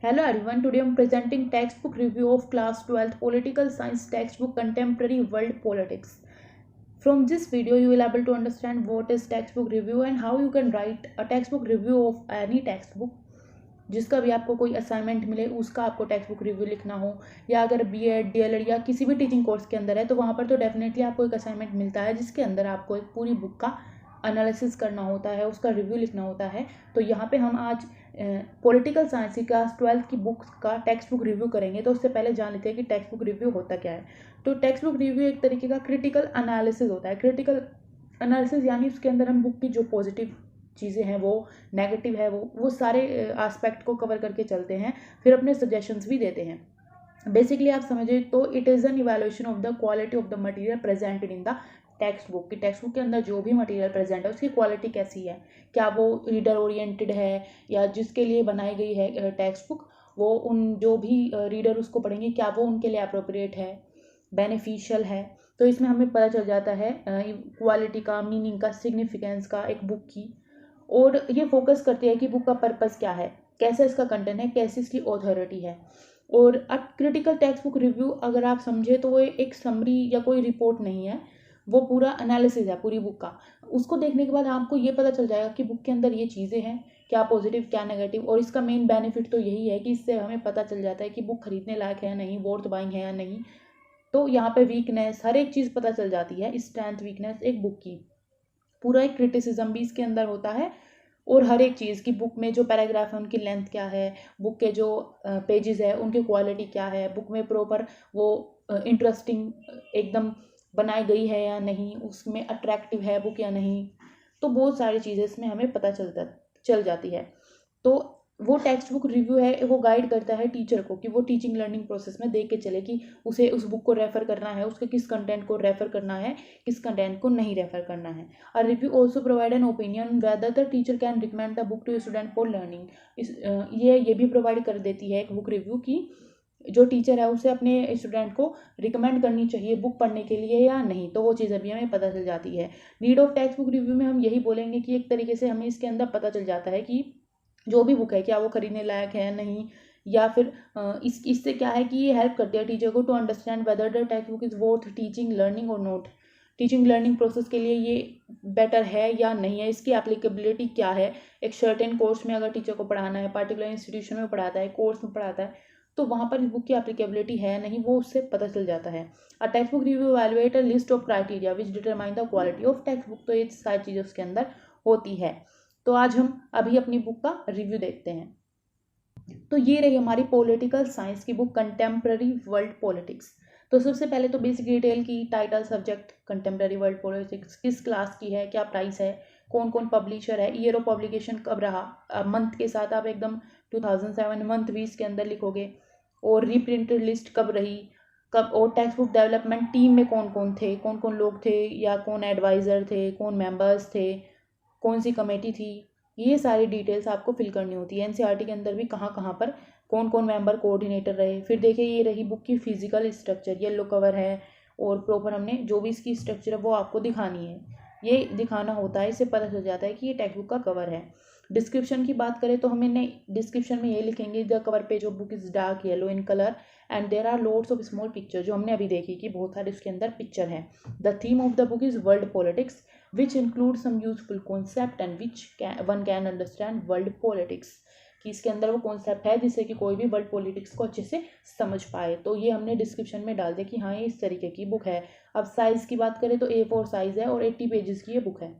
Hello everyone, today I am presenting textbook review of class 12th political science textbook Contemporary World Politics. From this video you will able to understand what is textbook review and how you can write a textbook review of any textbook. जिसका भी आपको कोई assignment मिले उसका आपको text book review लिखना हो, या अगर बीएड डीएलएड या किसी भी टीचिंग कोर्स के अंदर है तो वहाँ पर तो डेफिनेटली आपको एक असाइनमेंट मिलता है जिसके अंदर आपको एक पूरी बुक का एनालिसिस करना होता है, उसका रिव्यू लिखना होता है। तो यहाँ पे हम आज पॉलिटिकल साइंस की क्लास 12 की बुक का टेक्स्ट बुक रिव्यू करेंगे। तो उससे पहले जान लेते हैं कि टेक्स्ट बुक रिव्यू होता क्या है। तो टेक्स्ट बुक रिव्यू एक तरीके का क्रिटिकल एनालिसिस होता है। क्रिटिकल एनालिसिस यानी उसके अंदर हम बुक की जो पॉजिटिव चीज़ें हैं वो नेगेटिव है वो सारे एस्पेक्ट को कवर करके चलते हैं, फिर अपने सजेशंस भी देते हैं। बेसिकली आप समझे तो it is an evaluation of the quality of the material presented in the text book. की टेक्स्ट बुक के अंदर जो भी मटेरियल प्रेजेंट है उसकी क्वालिटी कैसी है, क्या वो रीडर ओरिएंटेड है, या जिसके लिए बनाई गई है टेक्स्ट बुक वो उन जो भी रीडर उसको पढ़ेंगे क्या वो उनके लिए अप्रोप्रिएट है, बेनिफिशियल है। तो इसमें हमें पता चल जाता है क्वालिटी का, मीनिंग का, सिग्निफिकेंस का एक बुक की। और ये फोकस करती है कि बुक का पर्पस क्या है, कैसा इसका कंटेंट है, कैसी इसकी ऑथोरिटी है। और अब क्रिटिकल टेक्स्ट बुक रिव्यू अगर आप समझे तो वो एक समरी या कोई रिपोर्ट नहीं है, वो पूरा एनालिसिस है पूरी बुक का। उसको देखने के बाद आपको ये पता चल जाएगा कि बुक के अंदर ये चीज़ें हैं, क्या पॉजिटिव क्या नेगेटिव। और इसका मेन बेनिफिट तो यही है कि इससे हमें पता चल जाता है कि बुक खरीदने लायक है या नहीं, वर्थ बाइंग है या नहीं। तो यहाँ पे वीकनेस हर एक चीज़ पता चल जाती है, स्ट्रेंथ वीकनेस एक बुक की। पूरा एक क्रिटिसिज्म भी इसके अंदर होता है। और हर एक चीज़ की बुक में जो पैराग्राफ है उनकी लेंथ क्या है, बुक के जो पेजेस है उनकी क्वालिटी क्या है, बुक में प्रॉपर वो इंटरेस्टिंग एकदम बनाई गई है या नहीं, उसमें अट्रैक्टिव है बुक या नहीं। तो बहुत सारी चीज़ें इसमें हमें पता चल जाती है। तो वो टेक्स्ट बुक रिव्यू है वो गाइड करता है टीचर को कि वो टीचिंग लर्निंग प्रोसेस में देख के चले कि उसे उस बुक को रेफ़र करना है, उसके किस कंटेंट को रेफ़र करना है, किस कंटेंट को नहीं रेफ़र करना है। A review also provide an opinion whether the teacher can recommend the book to a student for learning। ये भी प्रोवाइड कर देती है एक बुक रिव्यू की जो टीचर है उसे अपने स्टूडेंट को रिकमेंड करनी चाहिए बुक पढ़ने के लिए या नहीं। तो वो चीज़ अभी हमें पता चल जाती है। Need of text book review में हम यही बोलेंगे कि एक तरीके से हमें इसके अंदर पता चल जाता है कि जो भी बुक है क्या वो खरीदने लायक है या नहीं, या फिर इससे क्या है कि ये हेल्प करती है टीचर को to understand whether the text book is worth teaching learning और नॉट। टीचिंग लर्निंग प्रोसेस के लिए ये बेटर है या नहीं है, इसकी एप्लीकेबिलिटी क्या है। एक सर्टेन कोर्स में अगर टीचर को पढ़ाना है, पार्टिकुलर इंस्टीट्यूशन में पढ़ाता है, कोर्स में पढ़ाता है, तो वहाँ पर इस बुक की एप्लीकेबिलिटी है या नहीं वो उससे पता चल जाता है। A text book review evaluate a list of criteria which determine the quality of text book. तो ये सारी चीज़ें उसके अंदर होती है। तो आज हम अभी अपनी बुक का रिव्यू देखते हैं। तो ये रही हमारी पॉलिटिकल साइंस की बुक कंटेम्प्रेरी वर्ल्ड पॉलिटिक्स। तो सबसे पहले तो बेसिक डिटेल की, title, subject, contemporary world politics किस क्लास की है, क्या प्राइस है, कौन कौन पब्लिशर है, ईयर ऑफ पब्लिकेशन कब रहा, मंथ के साथ आप एकदम 2007 मंथ भी इसके अंदर लिखोगे, और रीप्रिंटेड लिस्ट कब रही, कब, और टेक्स्ट बुक डेवलपमेंट टीम में कौन कौन थे, कौन कौन लोग थे, या कौन एडवाइज़र थे, कौन मेंबर्स थे, कौन सी कमेटी थी। ये सारी डिटेल्स आपको फिल करनी होती है। एनसीईआरटी के अंदर भी कहाँ कहाँ पर कौन कौन मेंबर कोऑर्डिनेटर रहे। फिर देखिए ये रही बुक की फिजिकल स्ट्रक्चर, येलो कवर है और प्रॉपर हमने जो भी इसकी स्ट्रक्चर है वो आपको दिखानी है, ये दिखाना होता है। इससे पता चल जाता है कि ये टेक्स्ट बुक का कवर है। डिस्क्रिप्शन की बात करें तो हमें डिस्क्रिप्शन में ये लिखेंगे the cover page of book is dark yellow in colour and there are loads of small picture, जो हमने अभी देखी कि बहुत सारे उसके अंदर पिक्चर हैं। The theme of the book is world politics which include some useful concept and which one can understand world politics। कि इसके अंदर वो कॉन्सेप्ट है जिससे कि कोई भी वर्ल्ड पॉलिटिक्स को अच्छे से समझ पाए। तो ये हमने डिस्क्रिप्शन में डाल दिया कि हाँ ये इस तरीके की बुक है। अब साइज़ की बात करें तो A4 साइज़ है और 80 पेजेस की ये बुक है।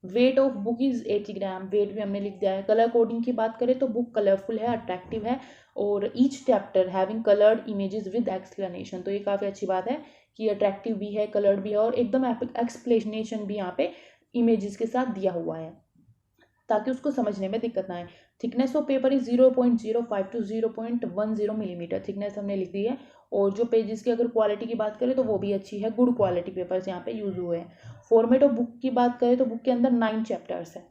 Weight of book is 80 gram, weight भी हमने लिख दिया है। कलर कोडिंग की बात करें तो बुक कलरफुल है, अट्रैक्टिव है, और each chapter having coloured images with explanation. तो ये काफ़ी अच्छी बात है कि अट्रैक्टिव भी है, कलर्ड भी है, और एकदम एक्सप्लेनेशन भी यहाँ पे इमेजेस के साथ दिया हुआ है ताकि उसको समझने में दिक्कत ना आए। Thickness of paper is 0.05 to 0.10 millimetre thickness हमने लिख दी है। और जो पेजेस की अगर क्वालिटी की बात करें तो वो भी अच्छी है, गुड क्वालिटी पेपर्स यहाँ पे यूज हुए हैं। फॉर्मेट ऑफ बुक की बात करें तो बुक के अंदर 9 चैप्टर्स है,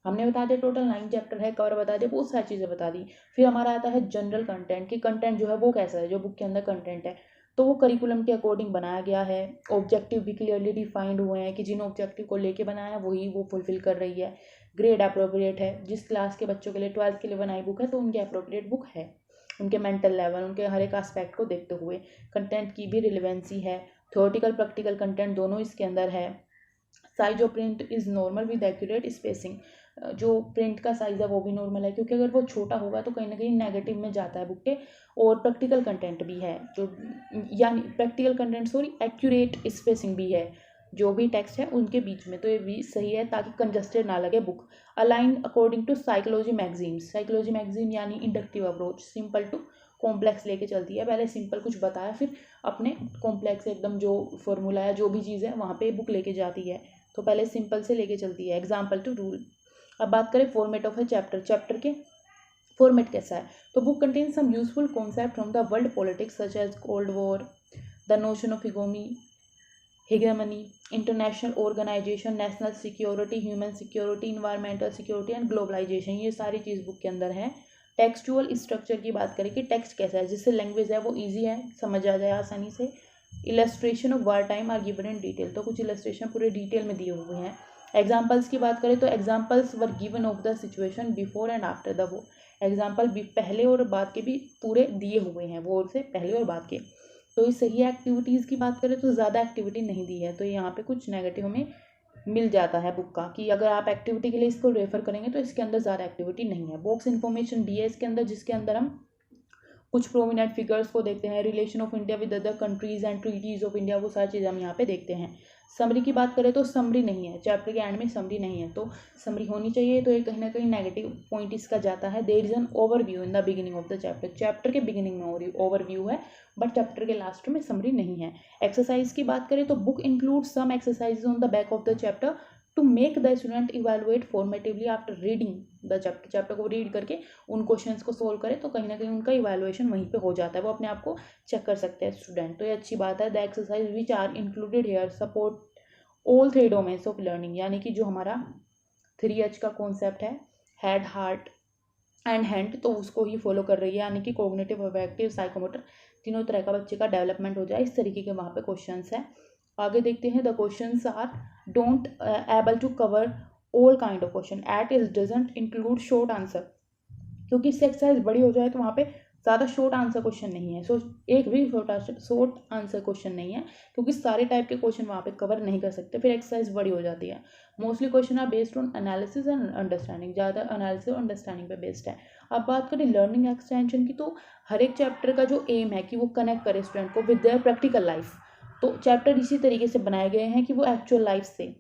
हमने बता दिया टोटल 9 चैप्टर है, कवर बता दिया, बहुत सारी चीज़ें बता दी। फिर हमारा आता है जनरल कंटेंट कि कंटेंट जो है वो कैसा है, जो बुक के अंदर कंटेंट है तो वो करिकुलम के अकॉर्डिंग बनाया गया है। ऑब्जेक्टिव भी क्लियरली डिफाइंड हुए हैं कि जिन ऑब्जेक्टिव को लेके बनाया है वही वो फुलफिल कर रही है। ग्रेड अप्रोप्रिएट है, जिस क्लास के बच्चों के लिए 12th के लिए बनाई बुक है तो उनकी अप्रोप्रिएट बुक है। उनके मेंटल लेवल, उनके हर एक एस्पेक्ट को देखते हुए। कंटेंट की भी रिलेवेंसी है, थ्योरेटिकल प्रैक्टिकल कंटेंट दोनों इसके अंदर है। Size of print is normal with accurate spacing, जो प्रिंट का साइज़ है वो भी नॉर्मल है, क्योंकि अगर वो छोटा होगा तो कहीं ना कहीं नेगेटिव में जाता है बुक के। और प्रैक्टिकल कंटेंट भी है, जो यानी practical content sorry accurate spacing भी है जो भी टेक्स्ट है उनके बीच में, तो ये भी सही है ताकि कंजस्टेड ना लगे book. Align according to psychology magazine, psychology magazine यानी inductive approach, simple to complex लेके चलती है, पहले सिंपल कुछ बताया फिर अपने कॉम्प्लेक्स एकदम जो फॉर्मूला है जो भी चीज़ है वहाँ पे बुक लेके जाती है, तो पहले सिंपल से लेके चलती है, एग्जाम्पल टू रूल। अब बात करें format of a chapter, chapter के फॉर्मेट कैसा है, तो book contain some useful concept from the world politics such as cold war, the notion of hegemony, international organization, national security, human security, environmental security and globalization, ये सारी चीज़ book के अंदर है। Textual structure की बात करें कि टेक्स्ट कैसा है, जिससे लैंग्वेज है वो इजी है, समझ आ जाए आसानी से। Illustration of war time are given in detail, तो कुछ इलस्ट्रेशन पूरे डिटेल में दिए हुए हैं। एग्जाम्पल्स की बात करें तो examples were given of the situation before and after the war, example भी पहले और बाद के भी पूरे दिए हुए हैं, वॉर से पहले और बाद के। तो इस सही एक्टिविटीज़ की बात करें तो ज़्यादा एक्टिविटी नहीं दी है, तो यहाँ पे कुछ नेगेटिव हमें मिल जाता है बुक का कि अगर आप एक्टिविटी के लिए इसको रेफर करेंगे तो इसके अंदर ज़्यादा एक्टिविटी नहीं है। बॉक्स इन्फॉर्मेशन दी है इसके अंदर, जिसके अंदर हम कुछ प्रोमिनेंट फिगर्स को देखते हैं, relation of India with other countries and treaties of India, वो सारी चीज़ें हम यहाँ पे देखते हैं। समरी की बात करें तो समरी नहीं है, चैप्टर के एंड में समरी नहीं है, तो समरी होनी चाहिए, तो ये कहीं ना कहीं नेगेटिव पॉइंट इसका जाता है। There is an overview in the beginning of the chapter, chapter के बिगिनिंग में ओवरव्यू है बट चैप्टर के लास्ट में समरी नहीं है। एक्सरसाइज की बात करें तो book include some exercise on the back of the chapter to make the student evaluate formatively after reading the chapter, chapter को रीड करके उन क्वेश्चंस को सोल्व करें तो कहीं ना कहीं उनका इवेलुएशन वहीं पे हो जाता है, वो अपने आप को चेक कर सकते हैं स्टूडेंट, तो ये अच्छी बात है। The exercise which are included here support all 3 domains of learning, यानी कि जो हमारा 3H का कॉन्सेप्ट है, हेड हार्ट एंड हैंड, तो उसको ही फॉलो कर रही है, यानी कि कॉग्निटिव, अफेक्टिव, साइकोमोटर, तीनों तरह का बच्चे का डेवलपमेंट हो जाए, इस तरीके के वहाँ पे क्वेश्चंस हैं। आगे देखते हैं, the questions are don't able to cover all kind of question at is doesn't include short answer, क्योंकि इससे एक्सरसाइज बड़ी हो जाए तो वहाँ पे ज़्यादा शॉर्ट आंसर क्वेश्चन नहीं है, सो एक भी शॉर्ट आंसर क्वेश्चन नहीं है, क्योंकि सारे टाइप के क्वेश्चन वहाँ पे कवर नहीं कर सकते, फिर एक्सरसाइज बड़ी हो जाती है। Mostly question are based on analysis and understanding, ज़्यादा एनालिसिस और अंडरस्टैंडिंग पे बेस्ड है। अब बात करें लर्निंग एक्सटेंशन की, तो हर एक चैप्टर का जो एम है कि वो कनेक्ट करे स्टूडेंट को विद देयर प्रैक्टिकल लाइफ, तो चैप्टर इसी तरीके से बनाए गए हैं कि वो एक्चुअल लाइफ से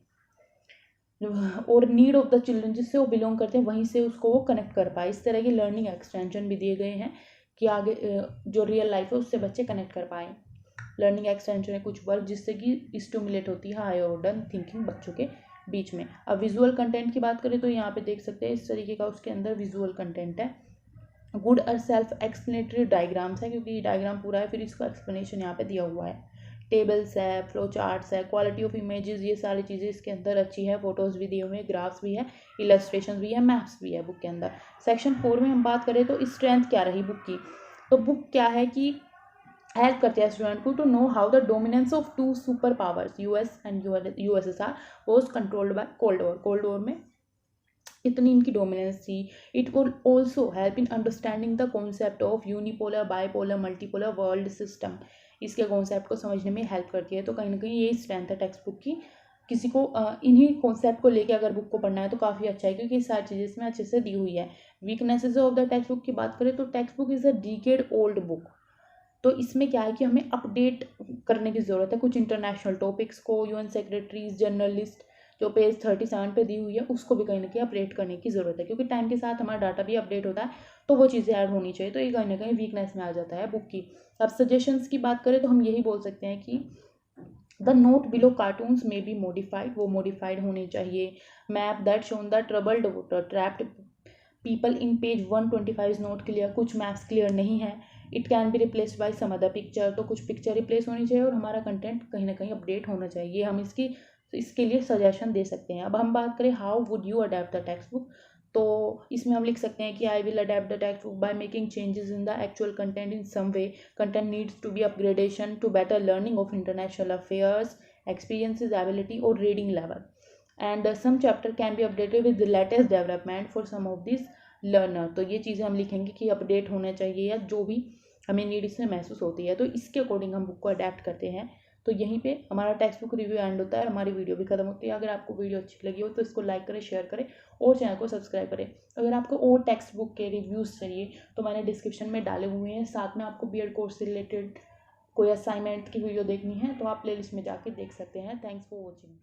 और नीड ऑफ द चिल्ड्रन जिससे वो बिलोंग करते हैं वहीं से उसको वो कनेक्ट कर पाए, इस तरह की लर्निंग एक्सटेंशन भी दिए गए हैं कि आगे जो रियल लाइफ है उससे बच्चे कनेक्ट कर पाए। लर्निंग एक्सटेंशन है कुछ वर्क जिससे कि स्टिमुलेट होती है हायर ऑर्डर थिंकिंग बच्चों के बीच में। अब विजुअल कंटेंट की बात करें तो यहाँ पे देख सकते हैं इस तरीके का उसके अंदर विजुअल कंटेंट है। गुड और सेल्फ एक्सप्लेनेटरी डायग्राम्स है, क्योंकि डायग्राम पूरा है फिर इसका एक्सप्लेनेशन यहाँ पे दिया हुआ है। टेबल्स है, फ्लो चार्ट्स है, क्वालिटी ऑफ इमेजेस, ये सारी चीज़ें इसके अंदर अच्छी है, फोटोज़ भी दिए हुए हैं, ग्राफ्स भी है, इलस्ट्रेशन भी है, मैप्स भी है बुक के अंदर। सेक्शन 4 में हम बात करें तो स्ट्रेंथ क्या रही बुक की, तो बुक क्या है कि हेल्प करते हैं स्टूडेंट को to know how the dominance of 2 super powers US and USSR was controlled by cold war, cold war में इतनी इनकी डोमिनेंस थी। It will also help in understanding the concept of unipolar, bipolar, multipolar world system, इसके concept को समझने में help करती है, तो कहीं ना कहीं ये स्ट्रेंथ है टेक्स्ट बुक की। किसी को इन्हीं कॉन्सेप्ट को लेके अगर बुक को पढ़ना है तो काफ़ी अच्छा है, क्योंकि सारी चीज़ें इसमें अच्छे से दी हुई है। Weaknesses of the text book की बात करें तो text book is a decade old book, तो इसमें क्या है कि हमें अपडेट करने की ज़रूरत है, कुछ इंटरनेशनल टॉपिक्स को, यूएन सेक्रेटरीज, जर्नलिस्ट जो पेज 37 पे दी हुई है उसको भी कहीं ना कहीं अपडेट करने की ज़रूरत है, क्योंकि टाइम के साथ हमारा डाटा भी अपडेट होता है, तो वो चीज़ें ऐड होनी चाहिए, तो ये कहीं ना कहीं वीकनेस में आ जाता है बुक की। अब सजेशंस की बात करें तो हम यही बोल सकते हैं कि द नोट बिलो कार्टून्स में बी मॉडिफाइड, वो मॉडिफाइड होने चाहिए। Map that shown the troubled water trapped people in page 125 is not clear, कुछ मैप्स क्लियर नहीं है। It can be replaced by some other picture, तो कुछ पिक्चर रिप्लेस होनी चाहिए और हमारा कंटेंट कहीं ना कहीं अपडेट होना चाहिए, हम इसके लिए सजेशन दे सकते हैं। अब हम बात करें how would you adapt the text book, तो इसमें हम लिख सकते हैं कि I will adapt the text book by making changes in the actual content in some way, content needs to be upgradation to better learning of international affairs, experiences, ability और reading level, and some chapter can be updated with the latest development for some of these learner. तो ये चीज़ें हम लिखेंगे कि update होना चाहिए या जो भी हमें नीड इसमें महसूस होती है, तो इसके अकॉर्डिंग हम बुक को अडेप्ट करते हैं। तो यहीं पे हमारा टेक्स्ट बुक रिव्यू एंड होता है, हमारी वीडियो भी खत्म होती है। अगर आपको वीडियो अच्छी लगी हो तो इसको लाइक करें, शेयर करें और चैनल को सब्सक्राइब करें। अगर आपको और टेक्स्ट बुक के रिव्यूज़ चाहिए तो मैंने डिस्क्रिप्शन में डाले हुए हैं। साथ में आपको बीएड कोर्स से रिलेटेड कोई असाइनमेंट की वीडियो देखनी है तो आप प्लेलिस्ट में जाके देख सकते हैं। Thanks for watching.